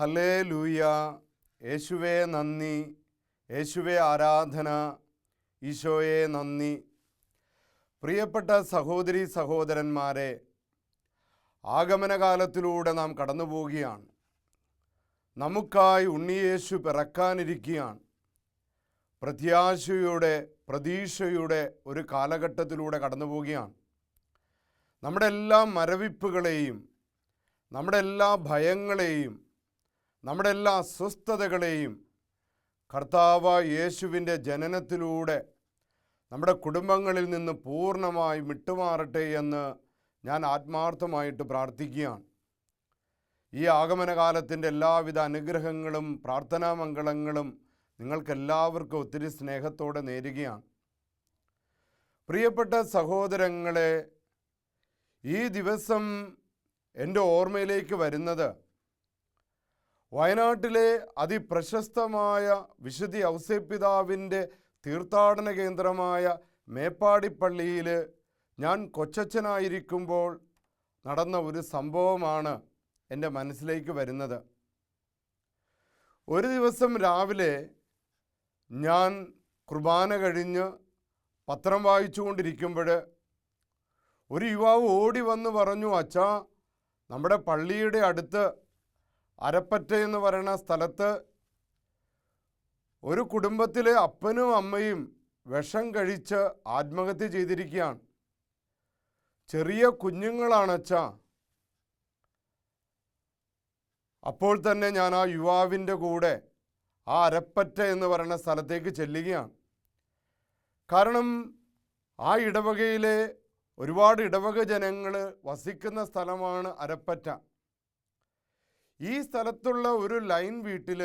Hallelujah. യേശുവേ നന്ദി, യേശുവേ ആരാധന, ഈശോയെ നന്ദി. പ്രിയപ്പെട്ട സഹോദരി സഹോദരന്മാരെ, ആഗമനകാലത്തിലൂടെ നാം കടന്നു പോവുകയാണ്. നമുക്കായി ഉണ്ണിയേശു പിറക്കാനിരിക്കുകയാണ്. പ്രത്യാശയുടെ പ്രതീക്ഷയുടെ ഒരു കാലഘട്ടത്തിലൂടെ കടന്നു പോവുകയാണ്. നമ്മുടെ എല്ലാ മരവിപ്പുകളെയും, നമ്മുടെ എല്ലാ ഭയങ്ങളെയും, നമ്മുടെ എല്ലാ അസ്വസ്ഥതകളെയും കർത്താവായ യേശുവിൻ്റെ ജനനത്തിലൂടെ നമ്മുടെ കുടുംബങ്ങളിൽ നിന്ന് പൂർണ്ണമായി വിട്ടുമാറട്ടെ എന്ന് ഞാൻ ആത്മാർത്ഥമായിട്ട് പ്രാർത്ഥിക്കുകയാണ്. ഈ ആഗമനകാലത്തിൻ്റെ എല്ലാവിധ അനുഗ്രഹങ്ങളും പ്രാർത്ഥനാമംഗളങ്ങളും നിങ്ങൾക്കെല്ലാവർക്കും ഒത്തിരി സ്നേഹത്തോടെ നേരുകയാണ്. പ്രിയപ്പെട്ട സഹോദരങ്ങളെ, ഈ ദിവസം എൻ്റെ ഓർമ്മയിലേക്ക് വരുന്നത് വയനാട്ടിലെ അതിപ്രശസ്തമായ വിശുദ്ധ ഔസേപ്പിതാവിൻ്റെ തീർത്ഥാടന കേന്ദ്രമായ മേപ്പാടിപ്പള്ളിയിൽ ഞാൻ കൊച്ചച്ഛനായിരിക്കുമ്പോൾ നടന്ന ഒരു സംഭവമാണ് എൻ്റെ മനസ്സിലേക്ക് വരുന്നത്. ഒരു ദിവസം രാവിലെ ഞാൻ കുർബാന കഴിഞ്ഞ് പത്രം വായിച്ചുകൊണ്ടിരിക്കുമ്പോൾ ഒരു യുവാവ് ഓടി വന്ന് പറഞ്ഞു, അച്ഛാ, നമ്മുടെ പള്ളിയുടെ അടുത്ത് അരപ്പറ്റ എന്ന് പറയുന്ന സ്ഥലത്ത് ഒരു കുടുംബത്തിലെ അപ്പനും അമ്മയും വിഷം കഴിച്ച് ആത്മഹത്യ ചെയ്തിരിക്കുകയാണ്. ചെറിയ കുഞ്ഞുങ്ങളാണ് അച്ഛാ. അപ്പോൾ തന്നെ ഞാൻ ആ യുവാവിൻ്റെ കൂടെ ആ അരപ്പറ്റ എന്ന് പറയുന്ന സ്ഥലത്തേക്ക് ചെല്ലുകയാണ്. കാരണം ആ ഇടവകയിലെ ഒരുപാട് ഇടവക ജനങ്ങൾ വസിക്കുന്ന സ്ഥലമാണ് അരപ്പറ്റ. ഈ സ്ഥലത്തുള്ള ഒരു ലൈൻ വീട്ടിൽ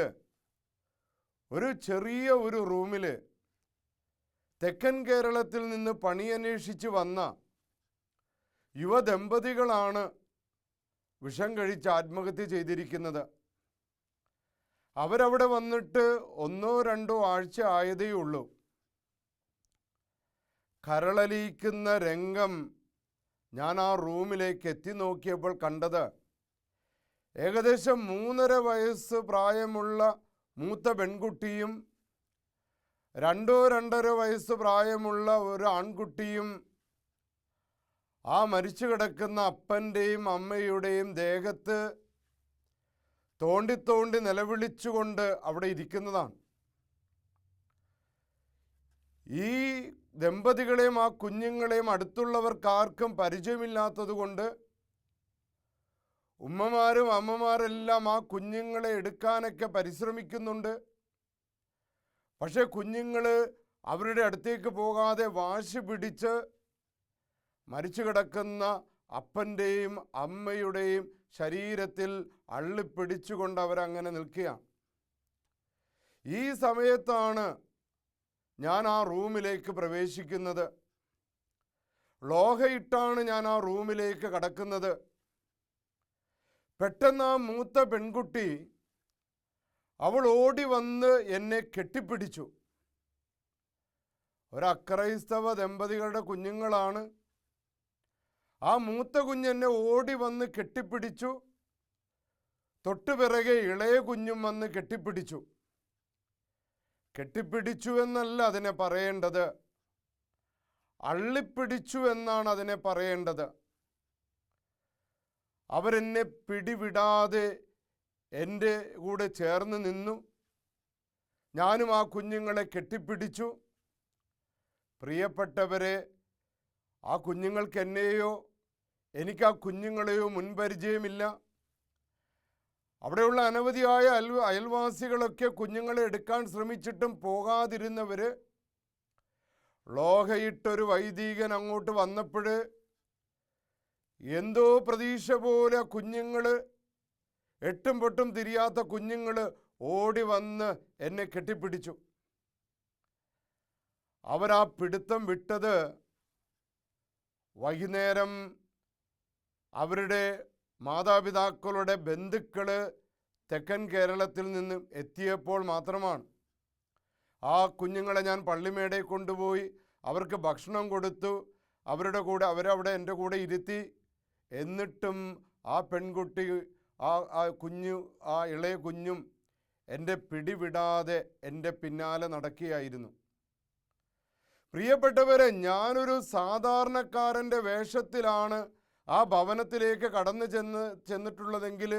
ഒരു ചെറിയ ഒരു റൂമിൽ തെക്കൻ കേരളത്തിൽ നിന്ന് പണിയന്വേഷിച്ച് വന്ന യുവദമ്പതികളാണ് വിഷം കഴിച്ച് ആത്മഹത്യ ചെയ്തിരിക്കുന്നത്. അവരവിടെ വന്നിട്ട് 1-2 ആഴ്ച ആയതേ ഉള്ളൂ. കരളലിയിക്കുന്ന രംഗം ഞാൻ ആ റൂമിലേക്ക് എത്തി നോക്കിയപ്പോൾ കണ്ടത്, ഏകദേശം 3.5 വയസ്സ് പ്രായമുള്ള മൂത്ത പെൺകുട്ടിയും 2-2.5 വയസ്സ് പ്രായമുള്ള ഒരു ആൺകുട്ടിയും ആ മരിച്ചു കിടക്കുന്ന അപ്പൻ്റെയും അമ്മയുടെയും ദേഹത്ത് തോണ്ടി തോണ്ടി നിലവിളിച്ചുകൊണ്ട് അവിടെ ഇരിക്കുന്നതാണ്. ഈ ദമ്പതികളെയും ആ കുഞ്ഞുങ്ങളെയും അടുത്തുള്ളവർക്കാർക്കും പരിചയമില്ലാത്തതുകൊണ്ട് ഉമ്മമാരും അമ്മമാരെല്ലാം ആ കുഞ്ഞുങ്ങളെ എടുക്കാനൊക്കെ പരിശ്രമിക്കുന്നുണ്ട്. പക്ഷേ കുഞ്ഞുങ്ങൾ അവരുടെ അടുത്തേക്ക് പോകാതെ വാശി പിടിച്ച് മരിച്ചു കിടക്കുന്ന അപ്പൻ്റെയും അമ്മയുടെയും ശരീരത്തിൽ അള്ളിപ്പിടിച്ചുകൊണ്ട് അവരങ്ങനെ നിൽക്കുകയാണ്. ഈ സമയത്താണ് ഞാൻ ആ റൂമിലേക്ക് പ്രവേശിക്കുന്നത്. ലോഹയിട്ടാണ് ഞാൻ ആ റൂമിലേക്ക് കടക്കുന്നത്. പെട്ടെന്ന് ആ മൂത്ത പെൺകുട്ടി അവൾ ഓടി വന്ന് എന്നെ കെട്ടിപ്പിടിച്ചു. ഒരക്രൈസ്തവ ദമ്പതികളുടെ കുഞ്ഞുങ്ങളാണ്. ആ മൂത്ത കുഞ്ഞെന്നെ ഓടി വന്ന് കെട്ടിപ്പിടിച്ചു. തൊട്ടുപിറകെ ഇളയ കുഞ്ഞും വന്ന് കെട്ടിപ്പിടിച്ചു. കെട്ടിപ്പിടിച്ചു എന്നല്ല അതിനെ പറയേണ്ടത്, അള്ളിപ്പിടിച്ചു എന്നാണ് അതിനെ പറയേണ്ടത്. അവരെന്നെ പിടിവിടാതെ എൻ്റെ കൂടെ ചേർന്ന് നിന്നു. ഞാനും ആ കുഞ്ഞുങ്ങളെ കെട്ടിപ്പിടിച്ചു. പ്രിയപ്പെട്ടവരെ, ആ കുഞ്ഞുങ്ങൾക്ക് എന്നെയോ എനിക്ക് ആ കുഞ്ഞുങ്ങളെയോ മുൻപരിചയമില്ല. അവിടെയുള്ള അനവധിയായ അയൽവാസികളൊക്കെ കുഞ്ഞുങ്ങളെ എടുക്കാൻ ശ്രമിച്ചിട്ടും പോകാതിരുന്നവർ, ലോഹയിട്ടൊരു വൈദികൻ അങ്ങോട്ട് വന്നപ്പോൾ എന്തോ പ്രതീക്ഷ പോലെ കുഞ്ഞുങ്ങൾ, എട്ടും പൊട്ടും തിരിയാത്ത കുഞ്ഞുങ്ങൾ ഓടി വന്ന് എന്നെ കെട്ടിപ്പിടിച്ചു. അവരാ പിടുത്തം വിട്ടത് വൈകുന്നേരം അവരുടെ മാതാപിതാക്കളുടെ ബന്ധുക്കൾ തെക്കൻ കേരളത്തിൽ നിന്നും എത്തിയപ്പോൾ മാത്രമാണ്. ആ കുഞ്ഞുങ്ങളെ ഞാൻ പള്ളിമേടയിൽ കൊണ്ടുപോയി അവർക്ക് ഭക്ഷണം കൊടുത്തു. അവരുടെ കൂടെ അവരവിടെ എൻ്റെ കൂടെ ഇരുത്തി. എന്നിട്ടും ആ പെൺകുട്ടി ആ ഇളയ കുഞ്ഞും എൻ്റെ പിടിവിടാതെ എൻ്റെ പിന്നാലെ നടക്കുകയായിരുന്നു. പ്രിയപ്പെട്ടവരെ, ഞാനൊരു സാധാരണക്കാരൻ്റെ വേഷത്തിലാണ് ആ ഭവനത്തിലേക്ക് കടന്നു ചെന്നിട്ടുള്ളതെങ്കിൽ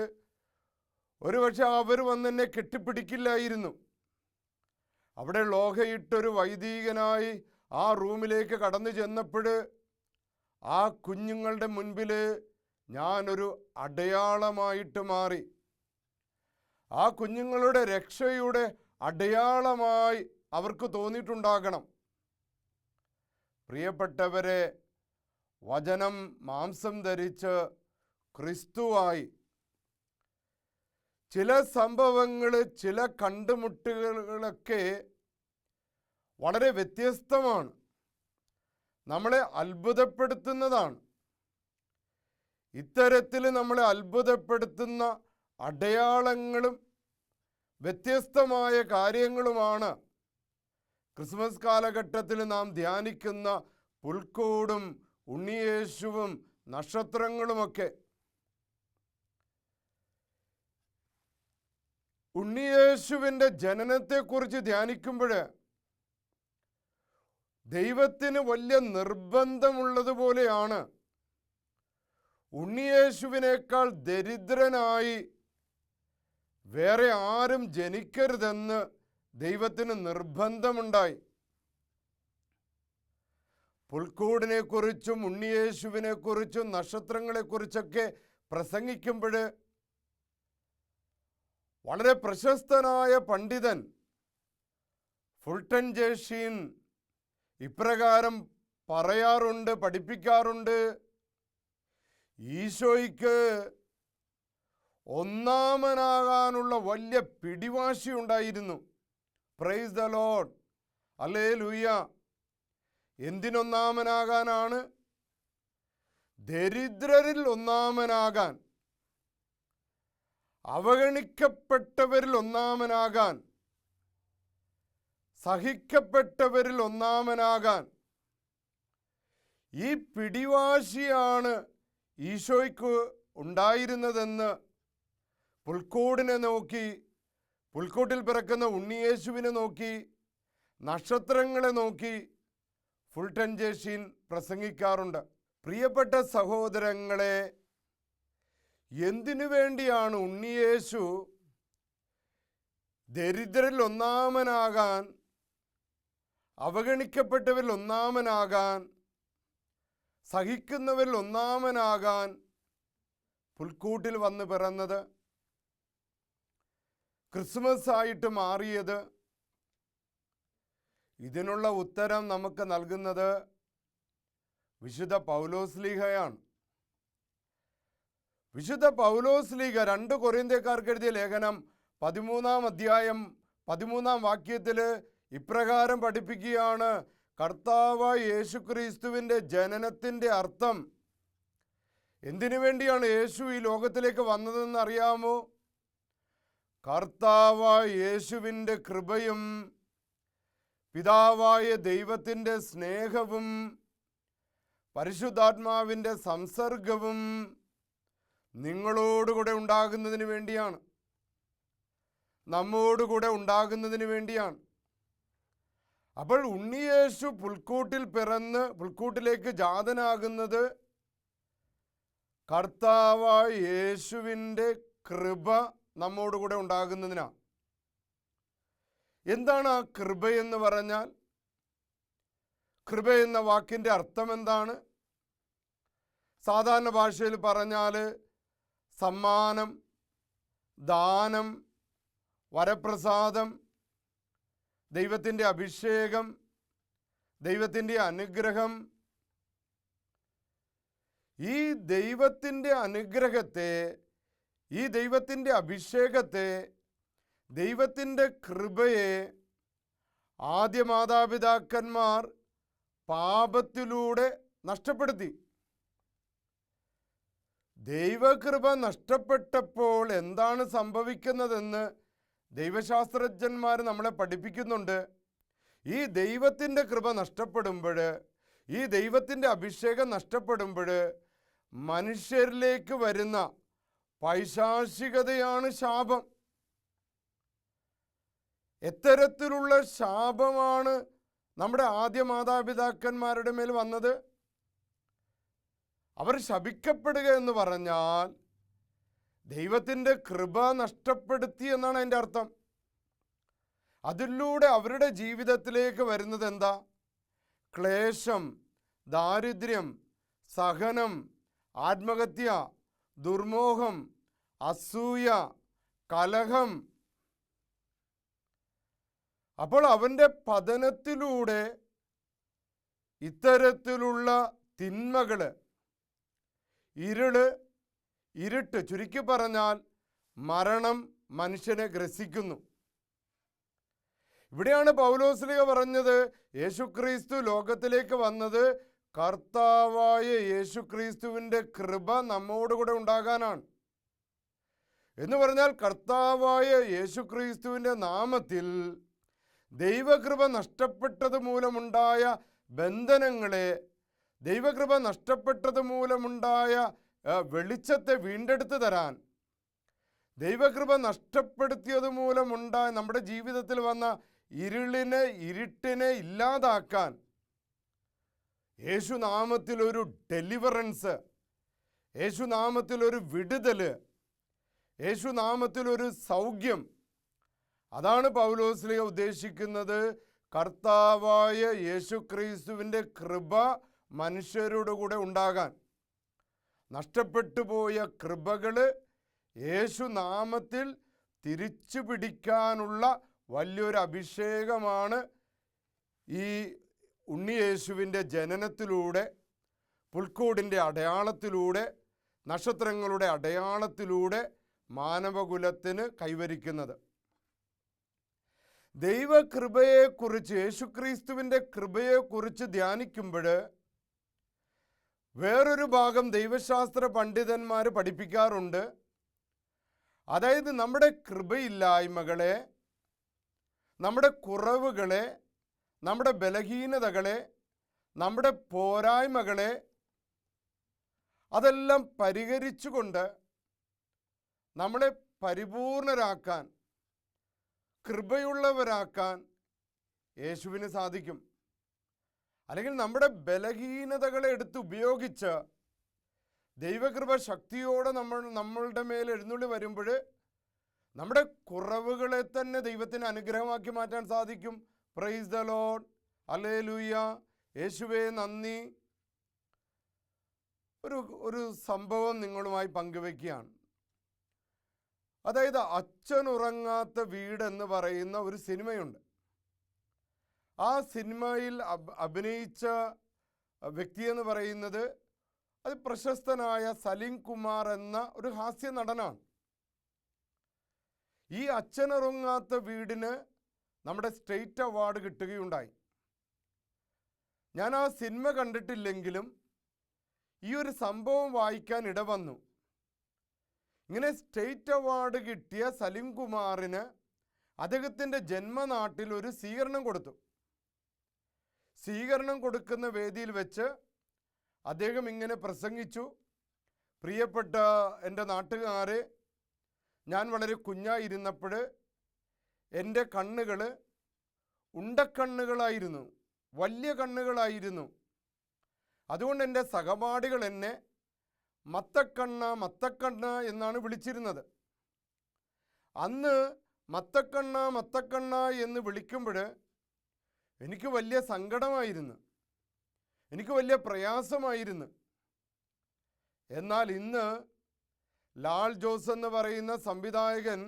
ഒരുപക്ഷെ അവർ വന്നെന്നെ കെട്ടിപ്പിടിക്കില്ലായിരുന്നു. അവിടെ ലോഹയിട്ടൊരു വൈദികനായി ആ റൂമിലേക്ക് കടന്നു ചെന്നപ്പോൾ ആ കുഞ്ഞുങ്ങളുടെ മുൻപിൽ ഞാനൊരു അടയാളമായിട്ട് മാറി. ആ കുഞ്ഞുങ്ങളുടെ രക്ഷയുടെ അടയാളമായി അവർക്ക് തോന്നിയിട്ടുണ്ടാകണം. പ്രിയപ്പെട്ടവരെ, വചനം മാംസം ധരിച്ച് ക്രിസ്തുവായി ചില സംഭവങ്ങൾ, ചില കണ്ടുമുട്ടുകളൊക്കെ വളരെ വ്യത്യസ്തമാണ്, നമ്മളെ അത്ഭുതപ്പെടുത്തുന്നതാണ്. ഇത്തരത്തിൽ നമ്മളെ അത്ഭുതപ്പെടുത്തുന്ന അടയാളങ്ങളും വ്യത്യസ്തമായ കാര്യങ്ങളുമാണ് ക്രിസ്മസ് കാലഘട്ടത്തിൽ നാം ധ്യാനിക്കുന്ന പുൽക്കൂടും ഉണ്ണിയേശുവും നക്ഷത്രങ്ങളുമൊക്കെ. ഉണ്ണിയേശുവിൻ്റെ ജനനത്തെക്കുറിച്ച് ധ്യാനിക്കുമ്പോൾ ദൈവത്തിന് വലിയ നിർബന്ധമുള്ളതുപോലെയാണ് ഉണ്ണിയേശുവിനേക്കാൾ ദരിദ്രനായി വേറെ ആരും ജനിക്കരുതെന്ന് ദൈവത്തിന് നിർബന്ധമുണ്ടായി. പുൽക്കൂടിനെക്കുറിച്ചും ഉണ്ണിയേശുവിനെക്കുറിച്ചും നക്ഷത്രങ്ങളെക്കുറിച്ചൊക്കെ പ്രസംഗിക്കുമ്പോൾ വളരെ പ്രശസ്തനായ പണ്ഡിതൻ ഫുൾട്ടൻ ജെ ഷീൻ ഇപ്രകാരം പറയാറുണ്ട്, പഠിപ്പിക്കാറുണ്ട്. ഈശോയ്ക്ക് ഒന്നാമനാകാനുള്ള വലിയ പിടിവാശി ഉണ്ടായിരുന്നു. Praise the lord, hallelujah. എന്തിനൊന്നാമനാകാനാണ്? ദരിദ്രരിൽ ഒന്നാമനാകാൻ, അവഗണിക്കപ്പെട്ടവരിൽ ഒന്നാമനാകാൻ, സഹിക്കപ്പെട്ടവരിൽ ഒന്നാമനാകാൻ. ഈ പിടിവാശിയാണ് ഈശോയ്ക്ക് ഉണ്ടായിരുന്നതെന്ന് പുൽക്കൂടിനെ നോക്കി, പുൽക്കൂട്ടിൽ പിറക്കുന്ന ഉണ്ണിയേശുവിനെ നോക്കി, നക്ഷത്രങ്ങളെ നോക്കി ഫുൾട്ടൻ ജെ ഷീൻ പ്രസംഗിക്കാറുണ്ട്. പ്രിയപ്പെട്ട സഹോദരങ്ങളെ, എന്തിനു വേണ്ടിയാണ് ഉണ്ണിയേശു ദരിദ്രരിൽ ഒന്നാമനാകാൻ, അവഗണിക്കപ്പെട്ടവരിൽ ഒന്നാമനാകാൻ, സഹിക്കുന്നവരിൽ ഒന്നാമനാകാൻ പുൽക്കൂട്ടിൽ വന്ന് പിറന്നത്, ക്രിസ്മസ് ആയിട്ട് മാറിയത്? ഇതിനുള്ള ഉത്തരം നമുക്ക് നൽകുന്നത് വിശുദ്ധ പൗലോസ്ലീഹയാണ്. വിശുദ്ധ പൗലോസ്ലീഹ 2 കൊരിന്ത്യക്കാർക്ക് എഴുതിയ ലേഖനം 13-ാം അധ്യായം 13-ാം വാക്യത്തിൽ ഇപ്രകാരം പഠിപ്പിക്കുകയാണ്: കർത്താവായ യേശുക്രിസ്തുവിൻ്റെ ജനനത്തിൻ്റെ അർത്ഥം. എന്തിനു വേണ്ടിയാണ് യേശു ഈ ലോകത്തിലേക്ക് വന്നതെന്ന് അറിയാമോ? കർത്താവായ യേശുവിൻ്റെ കൃപയും പിതാവായ ദൈവത്തിൻ്റെ സ്നേഹവും പരിശുദ്ധാത്മാവിൻ്റെ സംസർഗവും നിങ്ങളോടുകൂടെ ഉണ്ടാകുന്നതിന് വേണ്ടിയാണ്, നമ്മോടുകൂടെ ഉണ്ടാകുന്നതിന് വേണ്ടിയാണ്. അപ്പോൾ ഉണ്ണിയേശു പുൽക്കൂട്ടിൽ പിറന്ന് പുൽക്കൂട്ടിലേക്ക് ജാതനാകുന്നത് കർത്താവായ യേശുവിൻ്റെ കൃപ നമ്മോടുകൂടെ ഉണ്ടാകുന്നതിനാണ്. എന്താണ് ആ കൃപയെന്ന് പറഞ്ഞാൽ? കൃപ എന്ന വാക്കിൻ്റെ അർത്ഥം എന്താണ്? സാധാരണ ഭാഷയിൽ പറഞ്ഞാൽ സമ്മാനം, ദാനം, വരപ്രസാദം, ദൈവത്തിൻ്റെ അഭിഷേകം, ദൈവത്തിൻ്റെ അനുഗ്രഹം. ഈ ദൈവത്തിൻ്റെ അനുഗ്രഹത്തെ, ഈ ദൈവത്തിൻ്റെ അഭിഷേകത്തെ, ദൈവത്തിൻ്റെ കൃപയെ ആദ്യ മാതാപിതാക്കന്മാർ പാപത്തിലൂടെ നഷ്ടപ്പെടുത്തി. ദൈവകൃപ നഷ്ടപ്പെട്ടപ്പോൾ എന്താണ് സംഭവിക്കുന്നതെന്ന് ദൈവശാസ്ത്രജ്ഞന്മാർ നമ്മളെ പഠിപ്പിക്കുന്നുണ്ട്. ഈ ദൈവത്തിൻ്റെ കൃപ നഷ്ടപ്പെടുമ്പോൾ, ഈ ദൈവത്തിൻ്റെ അഭിഷേകം നഷ്ടപ്പെടുമ്പോൾ മനുഷ്യരിലേക്ക് വരുന്ന പൈശാചികതയാണ് ശാപം. എത്തരത്തിലുള്ള ശാപമാണ് നമ്മുടെ ആദ്യ മാതാപിതാക്കന്മാരുടെ മേൽ വന്നത്? അവർ ശപിക്കപ്പെടുക എന്ന് പറഞ്ഞാൽ ദൈവത്തിൻ്റെ കൃപ നഷ്ടപ്പെടുത്തി എന്നാണ് അതിൻ്റെ അർത്ഥം. അതിലൂടെ അവരുടെ ജീവിതത്തിലേക്ക് വരുന്നത് എന്താ? ക്ലേശം, ദാരിദ്ര്യം, സഹനം, ആത്മഹത്യ, ദുർമോഹം, അസൂയ, കലഹം. അപ്പോൾ അവൻ്റെ പതനത്തിലൂടെ ഇത്തരത്തിലുള്ള തിന്മകൾ, ഇരുട്ട്, ചുരുക്കി പറഞ്ഞാൽ മരണം മനുഷ്യനെ ഗ്രസിക്കുന്നു. ഇവിടെയാണ് പൗലോസ്ലീഹ പറഞ്ഞത്, യേശുക്രിസ്തു ലോകത്തിലേക്ക് വന്നത് കർത്താവായ യേശുക്രിസ്തുവിൻ്റെ കൃപ നമ്മോടുകൂടെ ഉണ്ടാകാനാണ്. എന്ന് പറഞ്ഞാൽ കർത്താവായ യേശുക്രിസ്തുവിൻ്റെ നാമത്തിൽ ദൈവകൃപ നഷ്ടപ്പെട്ടത് മൂലമുണ്ടായ ബന്ധനങ്ങളെ, ദൈവകൃപ നഷ്ടപ്പെട്ടത് മൂലമുണ്ടായ വെളിച്ചത്തെ വീണ്ടെടുത്ത് തരാൻ, ദൈവകൃപ നഷ്ടപ്പെടുത്തിയത് മൂലമുണ്ടായ നമ്മുടെ ജീവിതത്തിൽ വന്ന ഇരുട്ടിനെ ഇല്ലാതാക്കാൻ യേശുനാമത്തിൽ ഒരു ഡെലിവറൻസ്, യേശുനാമത്തിൽ ഒരു വിടുതൽ, യേശുനാമത്തിൽ ഒരു സൗഖ്യം, അതാണ് പൗലോസ്ലീഹ ഉദ്ദേശിക്കുന്നത്. കർത്താവായ യേശുക്രിസ്തുവിൻ്റെ കൃപ മനുഷ്യരുടെ കൂടെ ഉണ്ടാകാൻ, നഷ്ടപ്പെട്ടു പോയ കൃപകൾ യേശുനാമത്തിൽ തിരിച്ചു പിടിക്കാനുള്ള വലിയൊരു അഭിഷേകമാണ് ഈ ഉണ്ണിയേശുവിൻ്റെ ജനനത്തിലൂടെ, പുൽക്കൂടിൻ്റെ അടയാളത്തിലൂടെ, നക്ഷത്രങ്ങളുടെ അടയാളത്തിലൂടെ മാനവകുലത്തിന് കൈവരിക്കുന്നത്. ദൈവകൃപയെക്കുറിച്ച്, യേശുക്രിസ്തുവിൻ്റെ കൃപയെക്കുറിച്ച് ധ്യാനിക്കുമ്പോൾ വേറൊരു ഭാഗം ദൈവശാസ്ത്ര പണ്ഡിതന്മാർ പഠിപ്പിക്കാറുണ്ട്. അതായത് നമ്മുടെ കൃപയില്ലായ്മകളെ, നമ്മുടെ കുറവുകളെ, നമ്മുടെ ബലഹീനതകളെ, നമ്മുടെ പോരായ്മകളെ അതെല്ലാം പരിഹരിച്ചുകൊണ്ട് നമ്മളെ പരിപൂർണരാക്കാൻ, കൃപയുള്ളവരാക്കാൻ യേശുവിന് സാധിക്കും. അല്ലെങ്കിൽ നമ്മുടെ ബലഹീനതകളെ എടുത്ത് ഉപയോഗിച്ച് ദൈവകൃപ ശക്തിയോടെ നമ്മളുടെ മേൽ എഴുന്നള്ളി വരുമ്പോൾ നമ്മുടെ കുറവുകളെ തന്നെ ദൈവത്തിന് അനുഗ്രഹമാക്കി മാറ്റാൻ സാധിക്കും. പ്രൈസ് ദ ലോർഡ്, ഹല്ലേലൂയ, യേശുവേ നന്ദി. ഒരു സംഭവം നിങ്ങളുമായി പങ്കുവെക്കുകയാണ്. അതായത് അച്ഛനുറങ്ങാത്ത വീട് എന്ന് പറയുന്ന ഒരു സിനിമയുണ്ട്. ആ സിനിമയിൽ അഭിനയിച്ച വ്യക്തിയെന്ന് പറയുന്നത് അത് പ്രശസ്തനായ സലീം കുമാർ എന്ന ഒരു ഹാസ്യ നടനാണ്. ഈ അച്ഛനുറങ്ങാത്ത വീടിന് നമ്മുടെ സ്റ്റേറ്റ് അവാർഡ് കിട്ടുകയുണ്ടായി. ഞാൻ ആ സിനിമ കണ്ടിട്ടില്ലെങ്കിലും ഈ ഒരു സംഭവം വായിക്കാൻ ഇടവന്നു. ഇങ്ങനെ സ്റ്റേറ്റ് അവാർഡ് കിട്ടിയ സലീം കുമാറിന് അദ്ദേഹത്തിൻ്റെ ജന്മനാട്ടിൽ ഒരു സ്വീകരണം കൊടുത്തു. സ്വീകരണം കൊടുക്കുന്ന വേദിയിൽ വെച്ച് അദ്ദേഹം ഇങ്ങനെ പ്രസംഗിച്ചു. പ്രിയപ്പെട്ട എൻ്റെ നാട്ടുകാരെ, ഞാൻ വളരെ കുഞ്ഞായിരുന്നപ്പോൾ എൻ്റെ കണ്ണുകൾ ഉണ്ടക്കണ്ണുകളായിരുന്നു, വലിയ കണ്ണുകളായിരുന്നു. അതുകൊണ്ട് എൻ്റെ സഹപാഠികൾ എന്നെ മത്തക്കണ്ണ എന്നാണ് വിളിച്ചിരുന്നത്. അന്ന് മത്തക്കണ്ണ എന്ന് വിളിക്കുമ്പോൾ എനിക്ക് വലിയ സങ്കടമായിരുന്നു, എനിക്ക് വലിയ പ്രയാസമായിരുന്നു. എന്നാൽ ഇന്ന് ലാൽ ജോസ് എന്ന് പറയുന്ന സംവിധായകൻ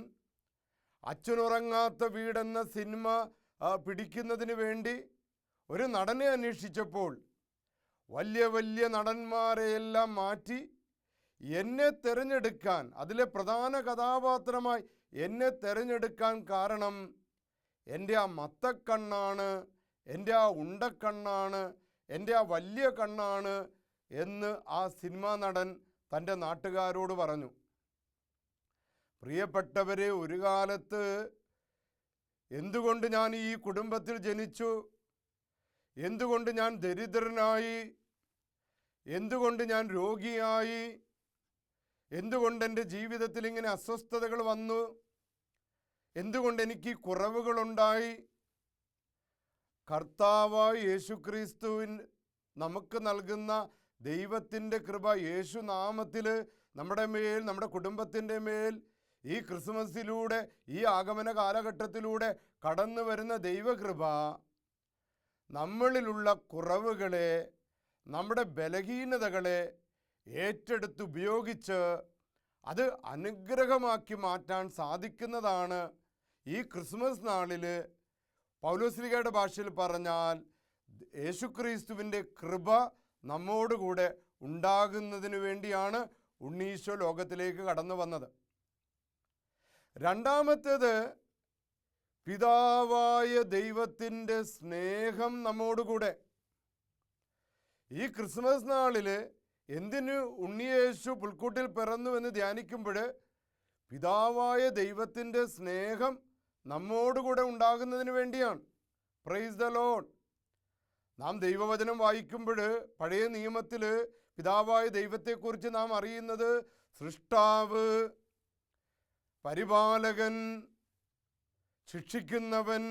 അച്ഛനുറങ്ങാത്ത വീടെന്ന സിനിമ പിടിക്കുന്നതിന് വേണ്ടി ഒരു നടനെ അന്വേഷിച്ചപ്പോൾ വലിയ വലിയ നടന്മാരെയെല്ലാം മാറ്റി എന്നെ തിരഞ്ഞെടുക്കാൻ, അതിലെ പ്രധാന കഥാപാത്രമായി എന്നെ തിരഞ്ഞെടുക്കാൻ കാരണം എൻ്റെ ആ മത്തക്കണ്ണാണ്, എൻ്റെ ആ ഉണ്ടക്കണ്ണാണ്, എൻ്റെ ആ വലിയ കണ്ണാണ് എന്ന് ആ സിനിമാ നടൻ തൻ്റെ നാട്ടുകാരോട് പറഞ്ഞു. പ്രിയപ്പെട്ടവരെ, ഒരു കാലത്ത് എന്തുകൊണ്ട് ഞാൻ ഈ കുടുംബത്തിൽ ജനിച്ചു, എന്തുകൊണ്ട് ഞാൻ ദരിദ്രനായി, എന്തുകൊണ്ട് ഞാൻ രോഗിയായി, എന്തുകൊണ്ട് എൻ്റെ ജീവിതത്തിൽ ഇങ്ങനെ അസ്വസ്ഥതകൾ വന്നു? എന്തുകൊണ്ട് എനിക്ക് കുറവുകളുണ്ടായി? കർത്താവായ യേശുക്രിസ്തുവിൻ നമുക്ക് നൽകുന്ന ദൈവത്തിൻ്റെ കൃപ, യേശു നാമത്തിൽ നമ്മുടെ മേൽ, നമ്മുടെ കുടുംബത്തിൻ്റെ മേൽ ഈ ക്രിസ്മസിലൂടെ, ഈ ആഗമന കാലഘട്ടത്തിലൂടെ കടന്നു വരുന്ന ദൈവകൃപ നമ്മളിലുള്ള കുറവുകളെ, നമ്മുടെ ബലഹീനതകളെ ഏറ്റെടുത്തുപയോഗിച്ച് അത് അനുഗ്രഹമാക്കി മാറ്റാൻ സാധിക്കുന്നതാണ് ഈ ക്രിസ്മസ് നാളിൽ പൗലോസ്ലീഹയുടെ ഭാഷയിൽ പറഞ്ഞാൽ യേശുക്രിസ്തുവിൻ്റെ കൃപ നമ്മോടുകൂടെ ഉണ്ടാകുന്നതിന് വേണ്ടിയാണ് ഉണ്ണീശോ ലോകത്തിലേക്ക് കടന്നു വന്നത്. രണ്ടാമത്തേത്, പിതാവായ ദൈവത്തിൻ്റെ സ്നേഹം നമ്മോടുകൂടെ. ഈ ക്രിസ്മസ് നാളിൽ എന്തിനു ഉണ്ണിയേശു പുൽക്കൂട്ടിൽ പിറന്നുവെന്ന് ധ്യാനിക്കുമ്പോൾ പിതാവായ ദൈവത്തിൻ്റെ സ്നേഹം നമ്മോടുകൂടെ ഉണ്ടാകുന്നതിന് വേണ്ടിയാണ്. Price the Lord. നാം ദൈവവചനം വായിക്കുമ്പോൾ പഴയ നിയമത്തിൽ പിതാവായ ദൈവത്തെക്കുറിച്ച് നാം അറിയുന്നത് സൃഷ്ടാവ്, പരിപാലകൻ, ശിക്ഷിക്കുന്നവൻ.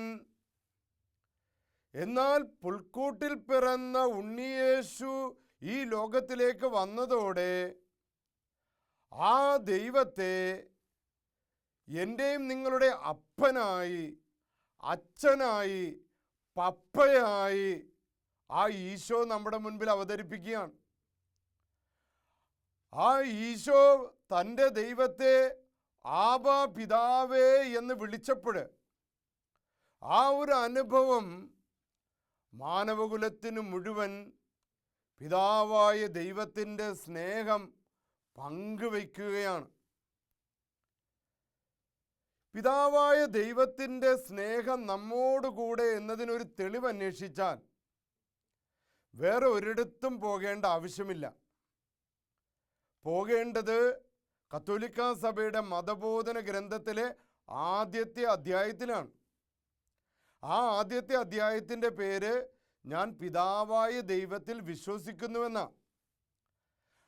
എന്നാൽ പുൽക്കൂട്ടിൽ പിറന്ന ഉണ്ണിയേശു ഈ ലോകത്തിലേക്ക് വന്നതോടെ ആ ദൈവത്തെ എൻ്റെയും നിങ്ങളുടെ അപ്പനായി, അച്ഛനായി, പപ്പയായി ആ ഈശോ നമ്മുടെ മുൻപിൽ അവതരിപ്പിക്കുകയാണ്. ആ ഈശോ തൻ്റെ ദൈവത്തെ ആബാ പിതാവേ എന്ന് വിളിച്ചപ്പോൾ ആ ഒരു അനുഭവം മാനവകുലത്തിന് മുഴുവൻ പിതാവായ ദൈവത്തിൻ്റെ സ്നേഹം പങ്കുവയ്ക്കുകയാണ്. പിതാവായ ദൈവത്തിൻ്റെ സ്നേഹം നമ്മോടുകൂടെ എന്നതിനൊരു തെളിവ് അന്വേഷിച്ചാൽ വേറെ ഒരിടത്തും പോകേണ്ട ആവശ്യമില്ല. പോകേണ്ടത് കത്തോലിക്കാ സഭയുടെ മതബോധന ഗ്രന്ഥത്തിലെ ആദ്യത്തെ അധ്യായത്തിലാണ്. ആ ആദ്യത്തെ അധ്യായത്തിൻ്റെ പേര് ഞാൻ പിതാവായ ദൈവത്തിൽ വിശ്വസിക്കുന്നുവെന്നാണ്.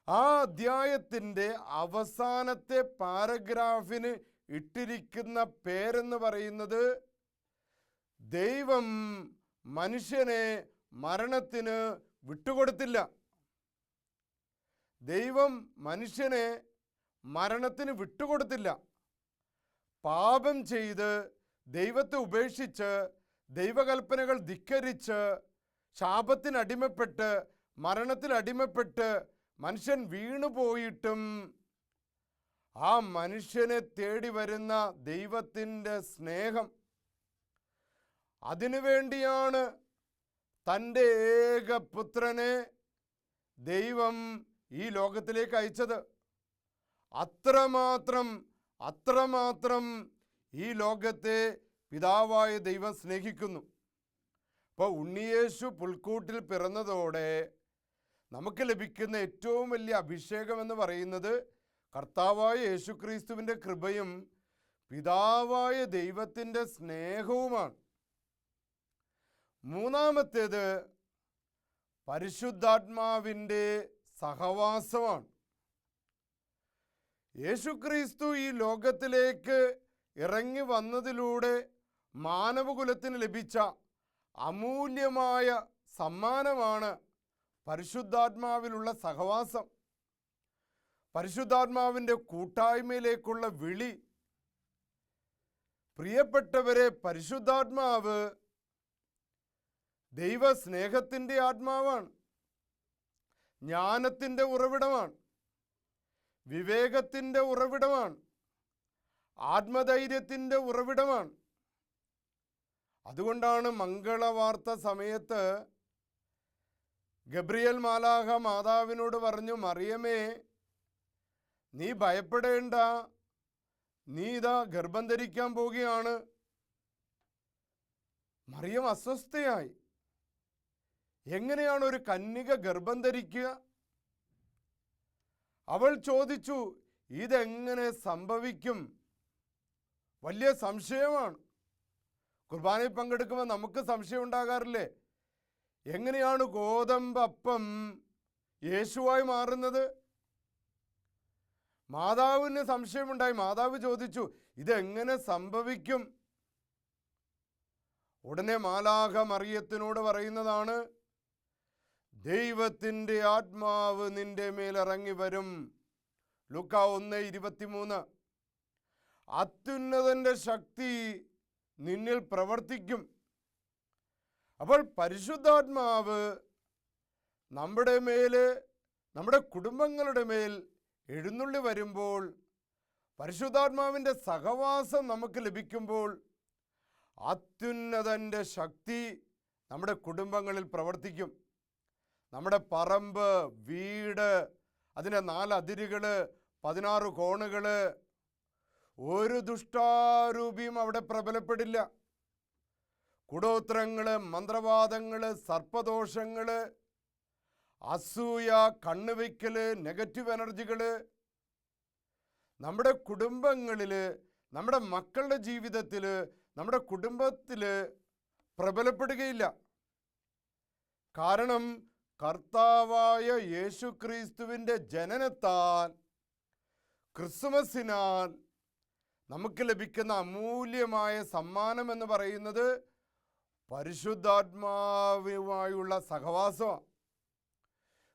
ആ അധ്യായത്തിൻ്റെ അവസാനത്തെ പാരഗ്രാഫിന് ഇട്ടിരിക്കുന്ന പേരെന്ന് പറയുന്നത് ദൈവം മനുഷ്യനെ മരണത്തിന് വിട്ടുകൊടുത്തില്ല. ദൈവം മനുഷ്യനെ മരണത്തിന് വിട്ടുകൊടുത്തില്ല. പാപം ചെയ്ത് ദൈവത്തെ ഉപേക്ഷിച്ച് ദൈവകൽപ്പനകൾ ധിക്കരിച്ച് ശാപത്തിനടിമപ്പെട്ട് മരണത്തിലടിമപ്പെട്ട് മനുഷ്യൻ വീണുപോയിട്ടും ആ മനുഷ്യനെ തേടി വരുന്ന ദൈവത്തിൻ്റെ സ്നേഹം, അതിനുവേണ്ടിയാണ് തൻ്റെ ഏകപുത്രനെ ദൈവം ഈ ലോകത്തിലേക്ക് അയച്ചത്. അത്രമാത്രം ഈ ലോകത്തെ പിതാവായ ദൈവം സ്നേഹിക്കുന്നു. അപ്പോൾ ഉണ്ണിയേശു പുൽക്കൂട്ടിൽ പിറന്നതോടെ നമുക്ക് ലഭിക്കുന്ന ഏറ്റവും വലിയ അഭിഷേകം എന്ന് പറയുന്നത് കർത്താവായ യേശുക്രിസ്തുവിൻ്റെ കൃപയും പിതാവായ ദൈവത്തിൻ്റെ സ്നേഹവുമാണ്. മൂന്നാമത്തേത് പരിശുദ്ധാത്മാവിൻ്റെ സഹവാസമാണ്. യേശുക്രിസ്തു ഈ ലോകത്തിലേക്ക് ഇറങ്ങി വന്നതിലൂടെ മാനവകുലത്തിന് ലഭിച്ച അമൂല്യമായ സമ്മാനമാണ് പരിശുദ്ധാത്മാവിലുള്ള സഹവാസം, പരിശുദ്ധാത്മാവിൻ്റെ കൂട്ടായ്മയിലേക്കുള്ള വിളി. പ്രിയപ്പെട്ടവരെ, പരിശുദ്ധാത്മാവ് ദൈവസ്നേഹത്തിൻ്റെ ആത്മാവാണ്, ജ്ഞാനത്തിൻ്റെ ഉറവിടമാണ്, വിവേകത്തിൻ്റെ ഉറവിടമാണ്, ആത്മധൈര്യത്തിൻ്റെ ഉറവിടമാണ്. അതുകൊണ്ടാണ് മംഗളവാർത്ത സമയത്ത് ഗബ്രിയേൽ മാലാഖ മാതാവിനോട് പറഞ്ഞു, മറിയമേ നീ ഭയപ്പെടേണ്ട, നീ ഇതാ ഗർഭം ധരിക്കാൻ പോവുകയാണ്. മറിയം അസ്വസ്ഥയായി. എങ്ങനെയാണ് ഒരു കന്യക ഗർഭം ധരിക്കുക? അവൾ ചോദിച്ചു, ഇതെങ്ങനെ സംഭവിക്കും? വലിയ സംശയമാണ്. കുർബാനയിൽ പങ്കെടുക്കുമ്പോൾ നമുക്ക് സംശയം ഉണ്ടാകാറില്ലേ? എങ്ങനെയാണ് ഗോതമ്പപ്പം യേശുവായി മാറുന്നത്? മാതാവിന് സംശയമുണ്ടായി. മാതാവ് ചോദിച്ചു, ഇതെങ്ങനെ സംഭവിക്കും? ഉടനെ മാലാഖ മറിയത്തിനോട് പറയുന്നതാണ്, ദൈവത്തിൻ്റെ ആത്മാവ് നിന്റെ മേലിറങ്ങി വരും. ലൂക്കാ 1:23. അത്യുന്നതൻ്റെ ശക്തി നിന്നിൽ പ്രവർത്തിക്കും. അപ്പോൾ പരിശുദ്ധാത്മാവ് നമ്മുടെ മേൽ, നമ്മുടെ കുടുംബങ്ങളുടെ മേൽ എഴുന്നള്ളി വരുമ്പോൾ, പരിശുദ്ധാത്മാവിൻ്റെ സഹവാസം നമുക്ക് ലഭിക്കുമ്പോൾ, അത്യുന്നതൻ്റെ ശക്തി നമ്മുടെ കുടുംബങ്ങളിൽ പ്രവർത്തിക്കും. നമ്മുടെ പറമ്പ്, വീട്, അതിൻ്റെ 4 അതിരുകൾ, 16 കോണുകൾ, ഒരു ദുഷ്ടാരൂപിയും അവിടെ പ്രബലപ്പെടില്ല. കൂടോത്രങ്ങൾ, മന്ത്രവാദങ്ങൾ, സർപ്പദോഷങ്ങൾ, അസൂയ, കണ്ണുവയ്ക്കൽ, നെഗറ്റീവ് എനർജികൾ നമ്മുടെ കുടുംബങ്ങളിൽ, നമ്മുടെ മക്കളുടെ ജീവിതത്തിൽ, നമ്മുടെ കുടുംബത്തിൽ പ്രബലപ്പെടുകയില്ല. കാരണം കർത്താവായ യേശുക്രിസ്തുവിൻ്റെ ജനനത്താൽ, ക്രിസ്മസിനാൽ നമുക്ക് ലഭിക്കുന്ന അമൂല്യമായ സമ്മാനം എന്ന് പറയുന്നത് പരിശുദ്ധാത്മാവുമായുള്ള സഹവാസമാണ്.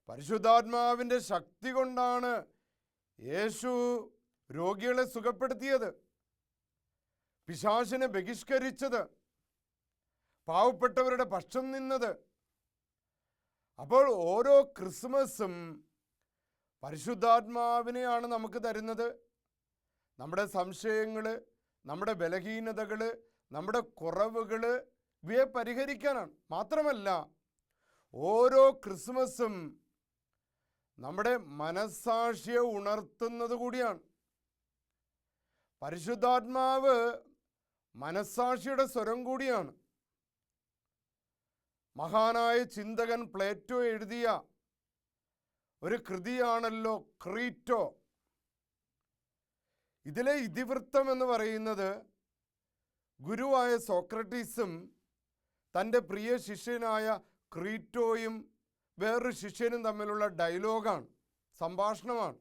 പരിശുദ്ധാത്മാവിൻ്റെ ശക്തി കൊണ്ടാണ് യേശു രോഗികളെ സുഖപ്പെടുത്തിയത്, പിശാചിനെ ബഹിഷ്കരിച്ചത്, പാവപ്പെട്ടവരുടെ പക്ഷം നിന്നത്. അപ്പോൾ ഓരോ ക്രിസ്മസും പരിശുദ്ധാത്മാവിനെയാണ് നമുക്ക് തരുന്നത്. നമ്മുടെ സംശയങ്ങൾ, നമ്മുടെ ബലഹീനതകൾ, നമ്മുടെ കുറവുകൾ, ഇവയെ പരിഹരിക്കാനാണ്. മാത്രമല്ല, ഓരോ ക്രിസ്മസും നമ്മുടെ മനസ്സാക്ഷിയെ ഉണർത്തുന്നത് കൂടിയാണ്. പരിശുദ്ധാത്മാവ് മനസ്സാക്ഷിയുടെ സ്വരം കൂടിയാണ്. മഹാനായ ചിന്തകൻ പ്ലേറ്റോ എഴുതിയ ഒരു കൃതിയാണല്ലോ ക്രീറ്റോ. ഇതിലെ ഇതിവൃത്തം എന്ന് പറയുന്നത് ഗുരുവായ സോക്രട്ടീസും തൻ്റെ പ്രിയ ശിഷ്യനായ ക്രീറ്റോയും വേറൊരു ശിഷ്യനും തമ്മിലുള്ള ഡയലോഗാണ്, സംഭാഷണമാണ്.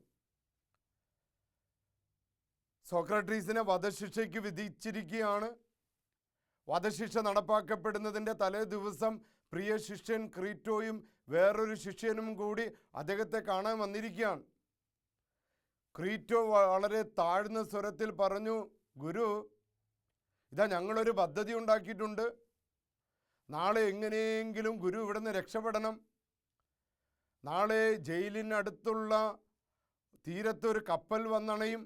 സോക്രട്ടീസിനെ വധശിക്ഷയ്ക്ക് വിധിച്ചിരിക്കുകയാണ്. വധശിക്ഷ നടപ്പാക്കപ്പെടുന്നതിൻ്റെ തലേ ദിവസം പ്രിയ ശിഷ്യൻ ക്രീറ്റോയും വേറൊരു ശിഷ്യനും കൂടി അദ്ദേഹത്തെ കാണാൻ വന്നിരിക്കുകയാണ്. ക്രീറ്റോ വളരെ താഴ്ന്ന സ്വരത്തിൽ പറഞ്ഞു, ഗുരു, ഇതാ ഞങ്ങളൊരു പദ്ധതി ഉണ്ടാക്കിയിട്ടുണ്ട്. നാളെ എങ്ങനെയെങ്കിലും ഗുരു ഇവിടുന്ന് രക്ഷപ്പെടണം. നാളെ ജയിലിനടുത്തുള്ള തീരത്തൊരു കപ്പൽ വന്നണയും.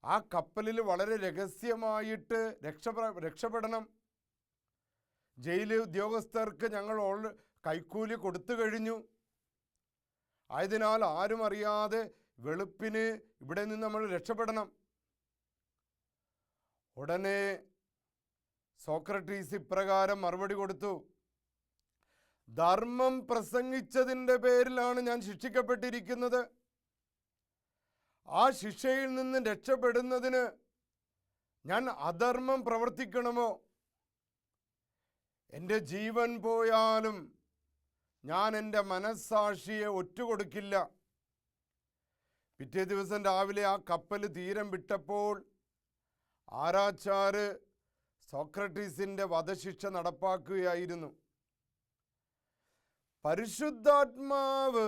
ആ കപ്പലിൽ വളരെ രഹസ്യമായിട്ട് രക്ഷപ്പെടണം. ജയിൽ ഉദ്യോഗസ്ഥർക്ക് ഞങ്ങൾ കൈക്കൂലി കൊടുത്തു കഴിഞ്ഞു. ആയതിനാൽ ആരും അറിയാതെ വെളുപ്പിന് ഇവിടെ നിന്ന് നമ്മൾ രക്ഷപ്പെടണം. ഉടനെ സോക്രട്ടീസ് ഇപ്രകാരം മറുപടി കൊടുത്തു, ധർമ്മം പ്രസംഗിച്ചതിൻ്റെ പേരിലാണ് ഞാൻ ശിക്ഷിക്കപ്പെട്ടിരിക്കുന്നത്. ആ ശിക്ഷയിൽ നിന്ന് രക്ഷപ്പെടുന്നതിന് ഞാൻ അധർമ്മം പ്രവർത്തിക്കണമോ? എൻ്റെ ജീവൻ പോയാലും ഞാൻ എൻ്റെ മനസ്സാക്ഷിയെ ഒറ്റുകൊടുക്കില്ല. പിറ്റേ ദിവസം രാവിലെ ആ കപ്പൽ തീരം വിട്ടപ്പോൾ ആരാച്ചാര് സോക്രട്ടീസിൻ്റെ വധശിക്ഷ നടപ്പാക്കുകയായിരുന്നു. പരിശുദ്ധാത്മാവ്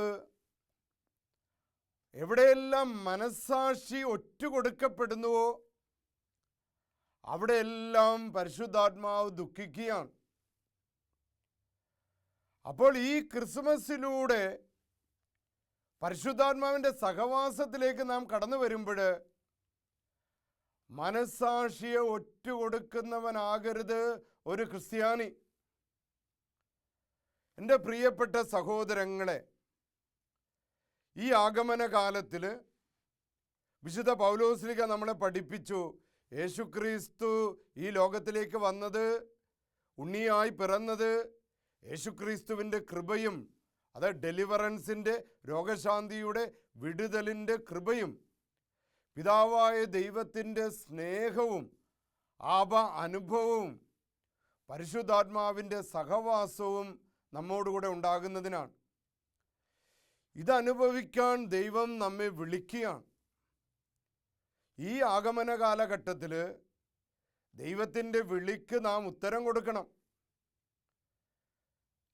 എവിടെയെല്ലാം മനസ്സാക്ഷി ഒറ്റുകൊടുക്കപ്പെടുന്നുവോ അവിടെയെല്ലാം പരിശുദ്ധാത്മാവ് ദുഃഖിക്കുകയാണ്. അപ്പോൾ ഈ ക്രിസ്മസിലൂടെ പരിശുദ്ധാത്മാവിൻ്റെ സഹവാസത്തിലേക്ക് നാം കടന്നു വരുമ്പോൾ മനസ്സാക്ഷിയെ ഒറ്റുകൊടുക്കുന്നവനാകരുത് ഒരു ക്രിസ്ത്യാനി. എൻ്റെ പ്രിയപ്പെട്ട സഹോദരങ്ങളെ, ഈ ആഗമന കാലത്തിൽ വിശുദ്ധ പൗലോസ്ലീഹ നമ്മളെ പഠിപ്പിച്ചു, യേശുക്രിസ്തു ഈ ലോകത്തിലേക്ക് വന്നത്, ഉണ്ണിയായി പിറന്നത്, യേശുക്രിസ്തുവിൻ്റെ കൃപയും, അത് ഡെലിവറൻസിൻ്റെ, രോഗശാന്തിയുടെ, വിടുതലിൻ്റെ കൃപയും, പിതാവായ ദൈവത്തിൻ്റെ സ്നേഹവും അനുഭവവും പരിശുദ്ധാത്മാവിൻ്റെ സഹവാസവും നമ്മോടുകൂടെ ഉണ്ടാകുന്നതിനാണ്. ഇതനുഭവിക്കാൻ ദൈവം നമ്മെ വിളിക്കുകയാണ്. ഈ ആഗമന കാലഘട്ടത്തിൽ ദൈവത്തിൻ്റെ വിളിക്ക് നാം ഉത്തരം കൊടുക്കണം.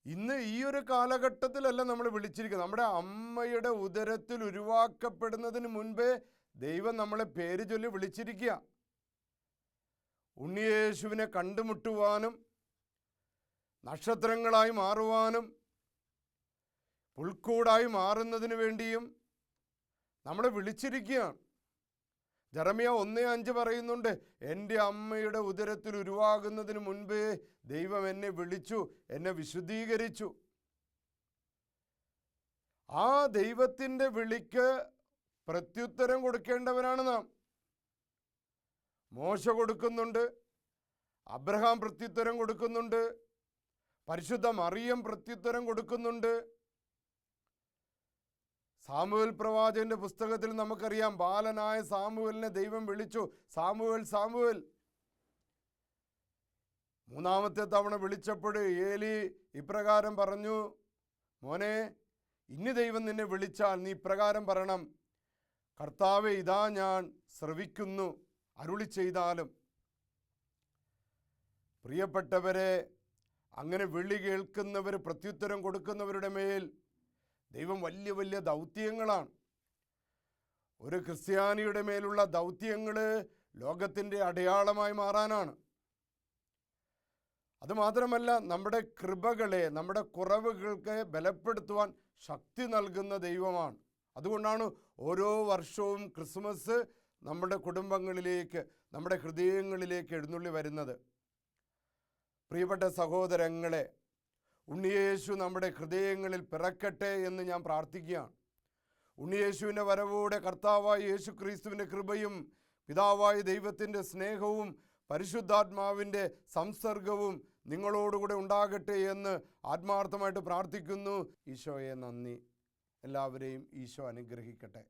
ഇന്ന് ഈ ഒരു കാലഘട്ടത്തിലല്ല നമ്മൾ വിളിച്ചിരിക്കുന്നത്. നമ്മുടെ അമ്മയുടെ ഉദരത്തിൽ ഉരുവാക്കപ്പെടുന്നതിന് മുൻപേ ദൈവം നമ്മളെ പേര് ചൊല്ലി വിളിച്ചിരിക്കുക. ഉണ്ണിയേശുവിനെ കണ്ടുമുട്ടുവാനും നക്ഷത്രങ്ങളായി മാറുവാനും പുൽക്കൂടായി മാറുന്നതിന് വേണ്ടിയും നമ്മളെ വിളിച്ചിരിക്കുകയാണ്. ജെറമ്യ 1:5 പറയുന്നുണ്ട്, എൻ്റെ അമ്മയുടെ ഉദരത്തിൽ ഉരുവാകുന്നതിന് മുൻപേ ദൈവം എന്നെ വിളിച്ചു, എന്നെ വിശുദ്ധീകരിച്ചു. ആ ദൈവത്തിൻ്റെ വിളിക്ക് പ്രത്യുത്തരം കൊടുക്കേണ്ടവരാണ് നാം. മോശ കൊടുക്കുന്നുണ്ട്, അബ്രഹാം പ്രത്യുത്തരം കൊടുക്കുന്നുണ്ട്, പരിശുദ്ധ മറിയം പ്രത്യുത്തരം കൊടുക്കുന്നുണ്ട്. സാമുവേൽ പ്രവാചകന്റെ പുസ്തകത്തിൽ നമുക്കറിയാം, ബാലനായ സാമുവേലിനെ ദൈവം വിളിച്ചു, സാമുവേൽ സാമുവേൽ. 3-ാമത്തെ തവണ വിളിച്ചപ്പോൾ ഏലി ഇപ്രകാരം പറഞ്ഞു, മോനെ, ഇനി ദൈവം നിന്നെ വിളിച്ചാൽ നീ ഇപ്രകാരം പറയണം, കർത്താവേ, ഇതാ ഞാൻ ശ്രവിക്കുന്നു, അരുളി ചെയ്താലും. പ്രിയപ്പെട്ടവരെ, അങ്ങനെ വിളി കേൾക്കുന്നവർ, പ്രത്യുത്തരം കൊടുക്കുന്നവരുടെ മേൽ ദൈവം വലിയ വലിയ ദൗത്യങ്ങളാണ്. ഒരു ക്രിസ്ത്യാനിയുടെ മേലുള്ള ദൗത്യങ്ങൾ ലോകത്തിൻ്റെ അടയാളമായി മാറാനാണ്. അതുമാത്രമല്ല, നമ്മുടെ കൃപകളെ, നമ്മുടെ കുറവുകൾക്ക് ബലപ്പെടുത്തുവാൻ ശക്തി നൽകുന്ന ദൈവമാണ്. അതുകൊണ്ടാണ് ഓരോ വർഷവും ക്രിസ്മസ് നമ്മുടെ കുടുംബങ്ങളിലേക്ക്, നമ്മുടെ ഹൃദയങ്ങളിലേക്ക് എഴുന്നള്ളി വരുന്നത്. പ്രിയപ്പെട്ട സഹോദരങ്ങളെ, ഉണ്ണിയേശു നമ്മുടെ ഹൃദയങ്ങളിൽ പിറക്കട്ടെ എന്ന് ഞാൻ പ്രാർത്ഥിക്കുകയാണ്. ഉണ്ണിയേശുവിൻ്റെ വരവോടെ കർത്താവായ യേശു ക്രിസ്തുവിൻ്റെ കൃപയും പിതാവായ ദൈവത്തിൻ്റെ സ്നേഹവും പരിശുദ്ധാത്മാവിൻ്റെ സംസർഗവും നിങ്ങളോടുകൂടെ ഉണ്ടാകട്ടെ എന്ന് ആത്മാർത്ഥമായിട്ട് പ്രാർത്ഥിക്കുന്നു. ഈശോയെ നന്ദി. എല്ലാവരെയും ഈശോ അനുഗ്രഹിക്കട്ടെ.